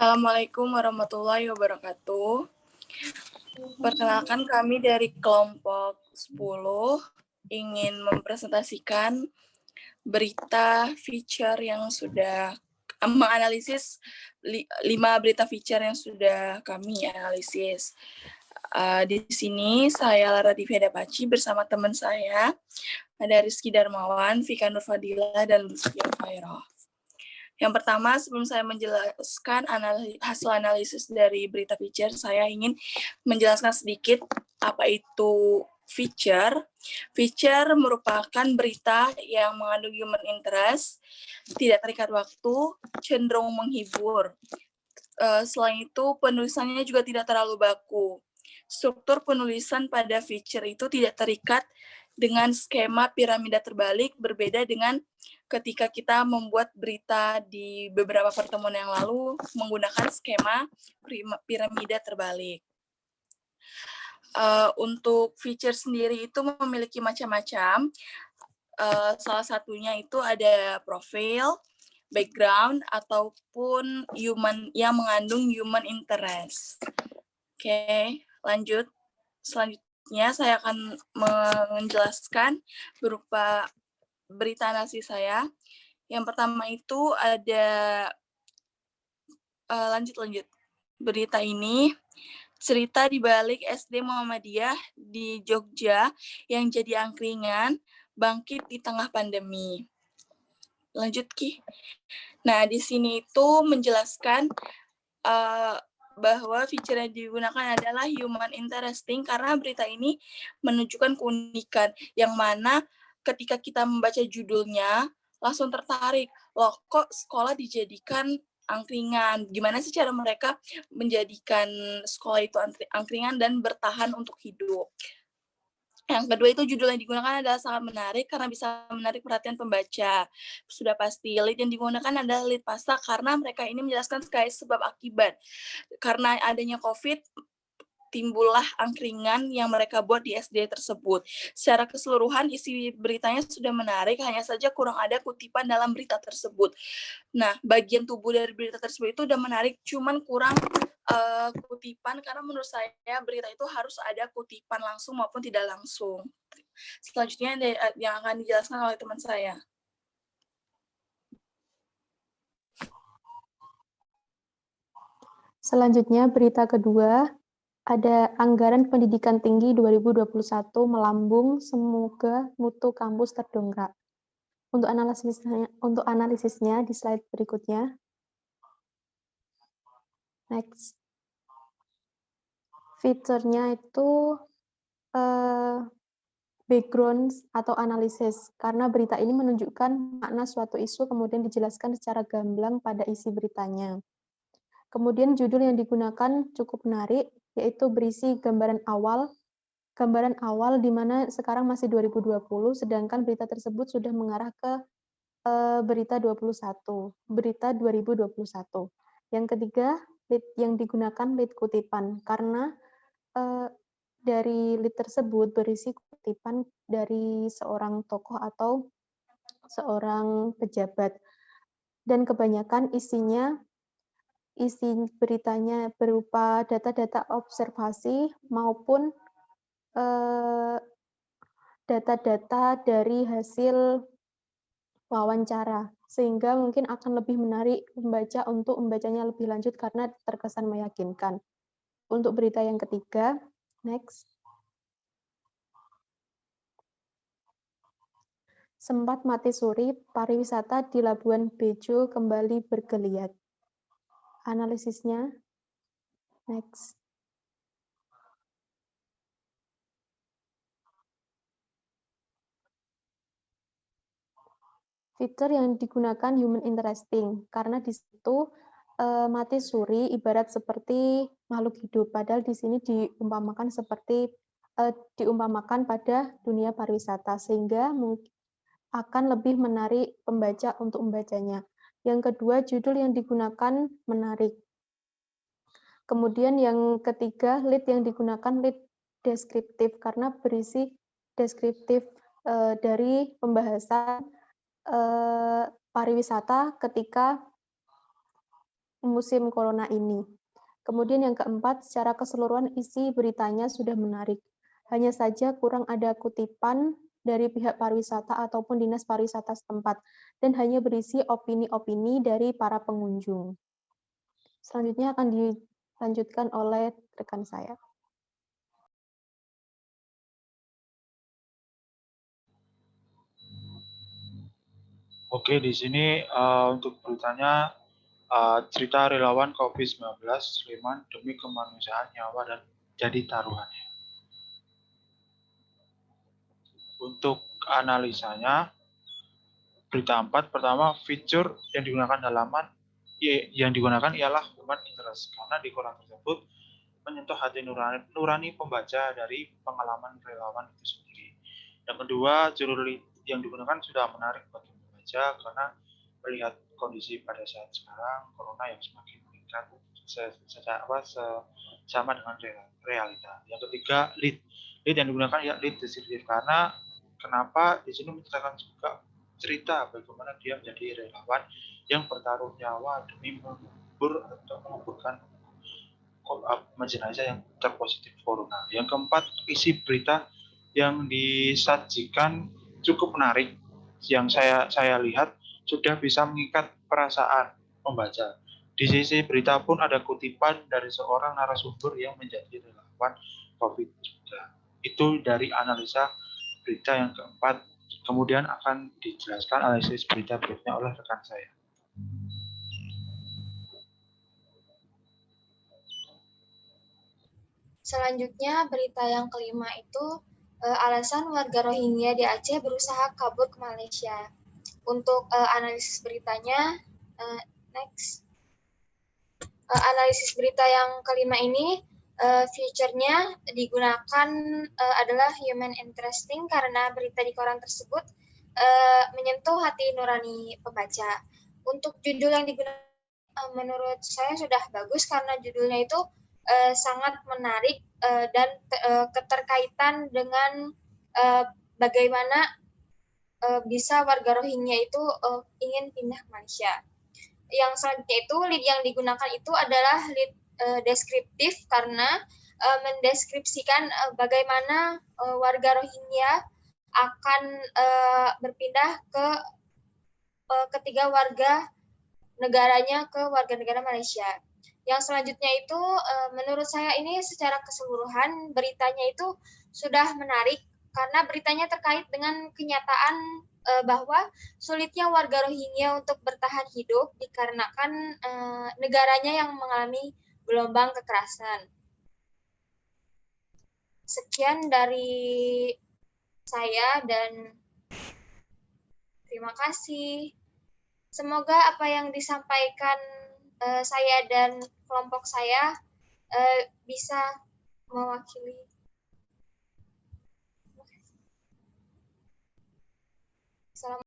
Assalamualaikum warahmatullahi wabarakatuh. Perkenalkan kami dari kelompok 10 ingin mempresentasikan berita feature yang sudah menganalisis 5 berita feature yang sudah kami analisis. Di sini saya Lara Divya Dapaci bersama teman saya ada Rizky Darmawan, Vika Nurfadila, dan Lutfi Fairah. Yang pertama, sebelum saya menjelaskan hasil analisis dari berita feature, saya ingin menjelaskan sedikit apa itu feature. Feature merupakan berita yang mengandung human interest, tidak terikat waktu, cenderung menghibur. Selain itu, penulisannya juga tidak terlalu baku. Struktur penulisan pada feature itu tidak terikat dengan skema piramida terbalik, berbeda dengan ketika kita membuat berita di beberapa pertemuan yang lalu menggunakan skema piramida terbalik. Untuk feature sendiri itu memiliki macam-macam. Salah satunya itu ada profil, background, ataupun human yang mengandung human interest. Oke, lanjut. Selanjutnya saya akan menjelaskan berupa berita analisis saya. Yang pertama itu ada lanjut. Berita ini cerita di balik SD Muhammadiyah di Jogja yang jadi angkringan bangkit di tengah pandemi. Lanjut, Ki. Nah, di sini itu menjelaskan bahwa feature yang digunakan adalah human interesting karena berita ini menunjukkan keunikan yang mana ketika kita membaca judulnya langsung tertarik, loh kok sekolah dijadikan angkringan, gimana sih cara mereka menjadikan sekolah itu angkringan dan bertahan untuk hidup. Yang kedua itu judul yang digunakan adalah sangat menarik karena bisa menarik perhatian pembaca. Sudah pasti lead yang digunakan adalah lead pasta karena mereka ini menjelaskan sekali sebab akibat. Karena adanya COVID, timbullah angkringan yang mereka buat di SD tersebut. Secara keseluruhan isi beritanya sudah menarik, hanya saja kurang ada kutipan dalam berita tersebut. Nah, bagian tubuh dari berita tersebut itu udah menarik, cuman kurang kutipan karena menurut saya berita itu harus ada kutipan langsung maupun tidak langsung. Selanjutnya yang akan dijelaskan oleh teman saya. Selanjutnya berita kedua, ada anggaran pendidikan tinggi 2021 melambung, semoga mutu kampus terdongkrak. Untuk analisisnya di slide berikutnya. Next. Fiturnya itu background atau analisis, karena berita ini menunjukkan makna suatu isu kemudian dijelaskan secara gamblang pada isi beritanya. Kemudian judul yang digunakan cukup menarik, yaitu berisi gambaran awal di mana sekarang masih 2020, sedangkan berita tersebut sudah mengarah ke berita 2021. Yang ketiga, lead yang digunakan lead kutipan, karena dari lead tersebut berisi kutipan dari seorang tokoh atau seorang pejabat. Dan kebanyakan isi beritanya berupa data-data observasi maupun data-data dari hasil wawancara, sehingga mungkin akan lebih menarik pembaca untuk membacanya lebih lanjut karena terkesan meyakinkan. Untuk berita yang ketiga, next. Sempat mati suri, pariwisata di Labuan Bajo kembali bergeliat. Analisisnya, next. Fitur yang digunakan human interesting, karena di situ mati suri ibarat seperti makhluk hidup, padahal di sini diumpamakan pada dunia pariwisata, sehingga akan lebih menarik pembaca untuk membacanya. Yang kedua, judul yang digunakan menarik. Kemudian yang ketiga, lead yang digunakan lead deskriptif, karena berisi deskriptif dari pembahasan pariwisata ketika musim corona ini. Kemudian yang keempat, secara keseluruhan isi beritanya sudah menarik. Hanya saja kurang ada kutipan dari pihak pariwisata ataupun dinas pariwisata setempat, dan hanya berisi opini-opini dari para pengunjung. Selanjutnya akan dilanjutkan oleh rekan saya. Oke, di sini untuk beritanya cerita relawan COVID-19 Sleman demi kemanusiaan nyawa dan jadi taruhannya. Untuk analisanya, berita 4 pertama fitur yang digunakan ialah human interest karena di koran tersebut menyentuh hati nurani pembaca dari pengalaman relawan itu sendiri. Yang kedua, judul yang digunakan sudah menarik bagi pembaca karena melihat kondisi pada saat sekarang corona yang semakin meningkat sama dengan realita. Yang ketiga, lead yang digunakan ya lead deskriptif karena kenapa di sini menceritakan juga cerita bagaimana dia menjadi relawan yang bertaruh nyawa demi menguburkan jenazah yang terpositif corona. Yang keempat, isi berita yang disajikan cukup menarik. Yang saya lihat sudah bisa mengikat perasaan pembaca. Di sisi berita pun ada kutipan dari seorang narasumber yang menjadi relawan COVID juga. Itu dari analisa berita yang keempat. Kemudian akan dijelaskan analisis berita berikutnya oleh rekan saya. Selanjutnya, berita yang kelima itu alasan warga Rohingya di Aceh berusaha kabur ke Malaysia. Untuk analisis beritanya, next. Analisis berita yang kelima ini, feature-nya digunakan adalah human interesting karena berita di koran tersebut menyentuh hati nurani pembaca. Untuk judul yang digunakan menurut saya sudah bagus karena judulnya itu sangat menarik dan keterkaitan dengan bagaimana bisa warga Rohingya itu ingin pindah ke Malaysia. Yang selanjutnya itu lead yang digunakan itu adalah lead deskriptif karena mendeskripsikan bagaimana warga Rohingya akan berpindah ke ketiga warga negaranya ke warga negara Malaysia. Yang selanjutnya itu menurut saya ini secara keseluruhan beritanya itu sudah menarik karena beritanya terkait dengan kenyataan bahwa sulitnya warga Rohingya untuk bertahan hidup dikarenakan negaranya yang mengalami gelombang kekerasan. Sekian dari saya dan terima kasih. Semoga apa yang disampaikan saya dan kelompok saya bisa mewakili. Assalamualaikum.